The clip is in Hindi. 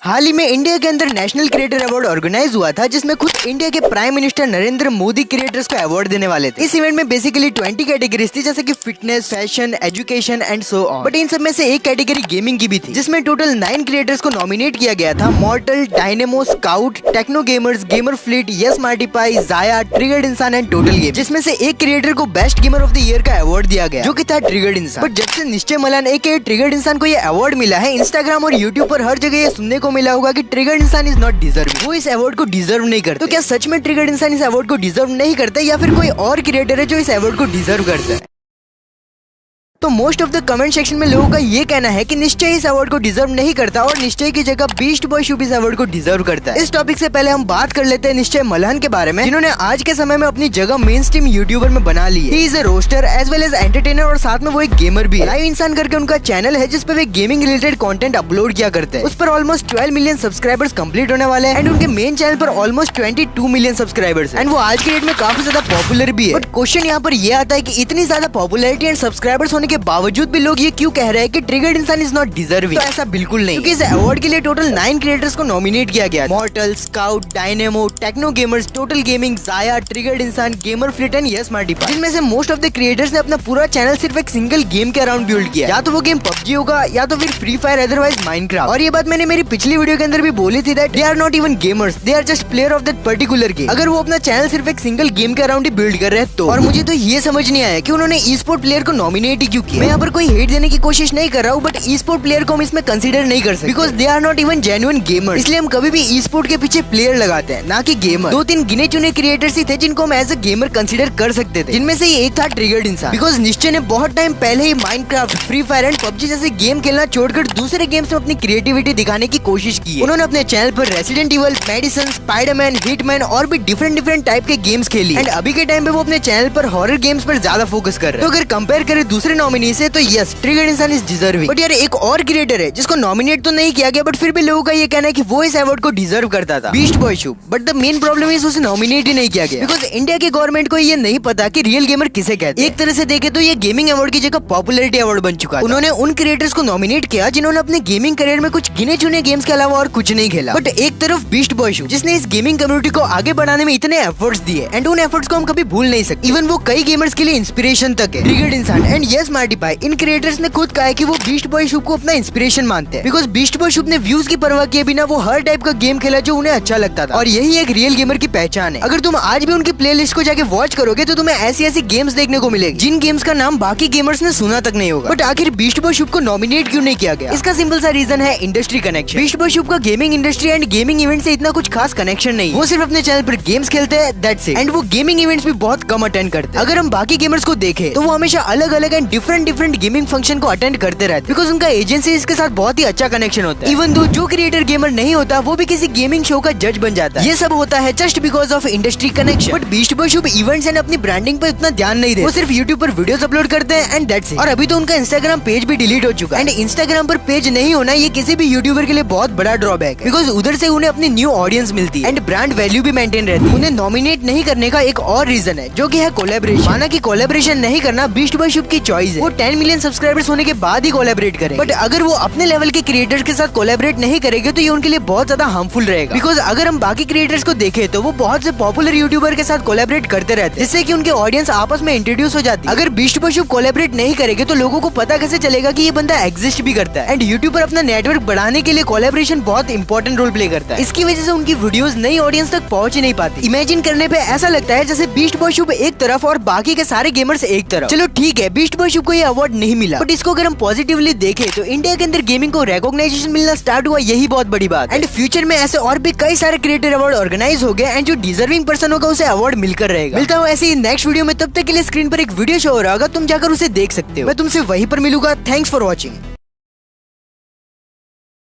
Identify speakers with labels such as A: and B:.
A: हाल ही में इंडिया के अंदर नेशनल क्रिएटर अवार्ड ऑर्गेनाइज हुआ था, जिसमें खुद इंडिया के prime minister Narendra Modi creators को अवार्ड देने वाले थे। इस इवेंट में बेसिकली 20 कैटेगरीज थी, जैसे कि fitness, fashion, education and so on. But in सब में से एक कैटेगरी गेमिंग की भी थी, जिसमें टोटल 9 क्रिएटर्स को नॉमिनेट किया गया था। Mortal, Dynamo, Scout, Techno Gamers, Gamer Fleet, yes Smartypie, जाया, ट्रिगर्ड इंसान एंड टोटल गेम, जिसमें से एक क्रिएटर को best gamer of the year का अवार्ड दिया गया, जो कि था ट्रिगर्ड इंसान। बट जब से निश्चय मलान एक ट्रिगर्ड इंसान को ये अवार्ड मिला है, इंस्टाग्राम और यूट्यूब पर हर जगह ये सुनने को मिला होगा कि ट्रिगर्ड इंसान इज नॉट डिजर्विंग, वो इस अवार्ड को डिजर्व नहीं करते। तो क्या सच में ट्रिगर्ड इंसान इस अवार्ड को डिजर्व नहीं करते, या फिर कोई और क्रिएटर है जो इस अवार्ड को डिजर्व करता है? तो most of the comment section में लोगों का ये कहना है कि निश्चय इस अवार्ड को डिजर्व नहीं करता और निश्चय की जगह बीस्ट बॉय शुभ इस अवार्ड को डिजर्व करता है। इस टॉपिक से पहले हम बात कर लेते हैं निश्चय मल्हान के बारे में, जिन्होंने आज के समय में अपनी जगह मेन स्ट्रीम यूट्यूबर में बना ली है। He is a roaster as well as entertainer और साथ में वो एक गेमर भी है। लाइव इंसान करके उनका चैनल है, जिसपे वे गेमिंग रिलेटेड कंटेंट अपलोड किया करते हैं। उस पर ऑलमोस्ट 12 मिलियन सब्सक्राइबर्स कंप्लीट होने वाले हैं एंड उनके मेन चैनल पर ऑलमोस्ट 22 मिलियन सब्सक्राइबर्स एंड वो आज के डेट में काफी ज्यादा पॉपुलर भी है। बट क्वेश्चन यहाँ पर ये आता है कि इतनी ज्यादा पॉपुलैरिटी एंड सब्सक्राइबर्स होने के बावजूद भी लोग ये क्यों कह रहे हैं कि ट्रिगर्ड इंसान इज नॉट डिजर्विंग? तो ऐसा बिल्कुल नहीं, क्योंकि इस अवार्ड के लिए टोटल 9 क्रिएटर्स को नॉमिनेट किया गया। Mortal, Scout, Dynamo, Techno Gamers, Total Gaming, जाया, Triggered Insaan, Gamer Fleet and Yes Smartypie, जिनमें से मोस्ट ऑफ द क्रिएटर्स ने अपना पूरा चैनल सिर्फ एक सिंगल गेम के अराउंड बिल्ड किया। या तो वो गेम पबजी होगा, या तो फिर फ्री फायर, अदरवाइज माइनक्राफ्ट। और ये बात मैंने मेरी पिछली वीडियो के अंदर भी बोली थी that they are not even gamers, they are just player of that particular game. अगर वो अपना चैनल सिर्फ एक सिंगल गेम के अराउंड ही बिल्ड कर रहे हैं तो। और मुझे तो ये समझ नहीं आया कि उन्होंने ई स्पोर्ट प्लेयर को नॉमिनेट ही क्यों किया। मैं यहाँ पर कोई हेट देने की कोशिश नहीं कर रहा हूँ, बट ई स्पोर्ट प्लेयर को हम इसमें कंसीडर नहीं कर सकते, because they are not even genuine gamer. इसलिए हम कभी भी ई स्पोर्ट के पीछे प्लेयर लगाते हैं, ना कि गेमर। 2-3 गिने चुने क्रिएटर्स ही थे जिनको हम एज अ गेमर कंसीडर कर सकते थे, जिनमें से एक था ट्रिगर्ड इंसान। बिकॉज निश्चय ने बहुत टाइम पहले ही Minecraft, free fire and PUBG जैसे गेम खेलना छोड़कर दूसरे गेम्स में अपनी क्रिएटिविटी दिखाने की कोशिश की है। उन्होंने अपने चैनल पर Resident Evil, Madison, Spiderman, Hitman और भी डिफरेंट टाइप के गेम्स खेली एंड अभी के टाइम पे वो अपने चैनल पर हॉरर गेम्स पर ज्यादा फोकस कर रहे हैं। तो अगर कंपेयर करें दूसरे नॉमिनी से तो यस, ट्रिगर्ड इंसान इज डिजर्विंग। बट यार एक और क्रिएटर है जिसको नॉमिनेट तो नहीं किया गया, बट फिर भी लोगों का ये कहना है कि वो इस अवार्ड को डिजर्व करता था, beast boy Shubh. But the main problem is उसे नॉमिनेट ही नहीं किया गया, बिकॉज इंडिया की गवर्नमेंट को ये नहीं पता कि रियल गेमर किसे कहते हैं। एक तरह से देखे तो ये गेमिंग अवार्ड की जगह पॉपुलैरिटी अवार्ड बन चुका है। उन्होंने उन क्रिएटर्स को नॉमिनेट किया जिन्होंने अपने गेमिंग करियर में कुछ गिने चुने गेम्स के अलावा और कुछ नहीं खेला। बट एक तरफ बीस्ट बॉय शुभ, जिसने इस गेमिंग कम्युनिटी को आगे बढ़ाने में इतने एफर्ट्स दिए एंड उन एफर्ट्स को हम कभी भूल नहीं सकते। इवन वो कई गेमर्स के लिए इंस्पिरेशन तक है। ट्रिगर्ड इंसान एंड यस मार्टिपाई, इन क्रिएटर्स ने खुद कहा है कि वो बीस्ट बॉय शुभ को अपना इंस्पिरेशन मानते हैं, बिकॉज बीस्ट बॉय शुभ ने व्यूज की परवाह किए बिना वो हर टाइप का गेम खेला जो उन्हें अच्छा लगता था, और यही एक रियल गेमर की पहचान है। अगर तुम आज भी उनकी प्लेलिस्ट को जाके वॉच करोगे तो तुम्हें ऐसी ऐसी गेम्स देखने को मिलेगी जिन गेम्स का नाम बाकी गेमर्स ने सुना तक नहीं होगा। बट आखिर बीस्ट बॉय शुभ को नॉमिनेट क्यों नहीं किया गया? इसका सिंपल सा रीजन है इंडस्ट्री कनेक्शन। बीस्ट बॉय शुभ का gaming industry and gaming event से इतना कुछ खास कनेक्शन नहीं। वो सिर्फ अपने चैनल पर गेम्स खेलते हैं, दैट्स इट। एंड वो गेमिंग इवेंट्स भी बहुत कम अटेंड करते हैं। अगर हम बाकी गेमर्स को देखें तो वो हमेशा अलग अलग एंड डिफरेंट गेमिंग फंक्शन को अटेंड करते रहते, बिकॉज उनका एजेंसी के साथ बहुत ही अच्छा कनेक्शन होता है। इवन दो जो क्रिएटर गेमर नहीं होता वो भी किसी गेमिंग शो का जज बन जाता है। ये सब होता है just because of industry connection. But beast boy Shubh events and अपनी ब्रांडिंग पर इतना ध्यान नहीं देते। वो सिर्फ यूट्यूब पर वीडियोस अपलोड करते हैं एंड दैट्स इट। और अभी तो उनका इंस्टाग्राम पेज भी डिलीट हो चुका है एंड इंस्टाग्राम पर पेज नहीं होना ये किसी भी यूट्यूबर के लिए बहुत बड़ा ड्रॉबैक है, बिकॉज उधर से उन्हें अपनी न्यू ऑडियंस मिलती है एंड ब्रांड वैल्यू भी मेंटेन रहती है। उन्हें नॉमिनेट नहीं करने का एक और रीजन है, जो कि है कोलैबोरेशन। माना कि कोलैबोरेशन नहीं करना बीस्ट बॉय शुभ की चॉइस है, वो 10 मिलियन सब्सक्राइबर्स होने के बाद ही कोलैबोरेट करें। बट अगर वो अपने लेवल के क्रिएटर्स के साथ कोलैबोरेट नहीं करेंगे तो ये उनके लिए बहुत ज्यादा हार्मफुल रहेगा, बिकॉज अगर हम बाकी क्रिएटर्स को देखें तो वो बहुत से पॉपुलर यूट्यूबर के साथ कोलैबोरेट करते रहते हैं, जिससे कि उनके ऑडियंस आपस में इंट्रोड्यूस हो जाती है। अगर बीस्ट बॉय शुभ कोलैबोरेट नहीं करेंगे तो लोगों को पता कैसे चलेगा कि ये बंदा एग्जिस्ट भी करता है। एंड यूट्यूब पर अपना नेटवर्क बढ़ाने के लिए कोलैबोरेशन बहुत इंपॉर्टेंट रोल प्ले करता है। इसकी वजह से उनकी वीडियोस नई ऑडियंस तक पहुंच ही नहीं पाती। इमेजिन करने पे ऐसा लगता है जैसे बीस्ट बॉय शुभ एक तरफ और बाकी के सारे गेमर्स एक तरफ। चलो ठीक है, बीस्ट बॉय शुभ को ये अवार्ड नहीं मिला, बट इसको अगर हम पॉजिटिवली देखें तो इंडिया के अंदर गेमिंग को रिकॉग्नाइजेशन मिलना स्टार्ट हुआ, यही बहुत बड़ी बात। एंड फ्यूचर में ऐसे और भी कई सारे क्रिएटर अवार्ड ऑर्गेनाइज हो गए एंड जो डिजर्विंग पर्सन होगा उसे अवार्ड मिलकर रहेगा। मिलता हूँ ऐसे ही नेक्स्ट वीडियो में, तब तक के लिए स्क्रीन पर एक वीडियो शो हो रहा होगा, तुम जाकर उसे देख सकते हो। मैं तुमसे वहीं पर मिलूंगा। Thanks for watching.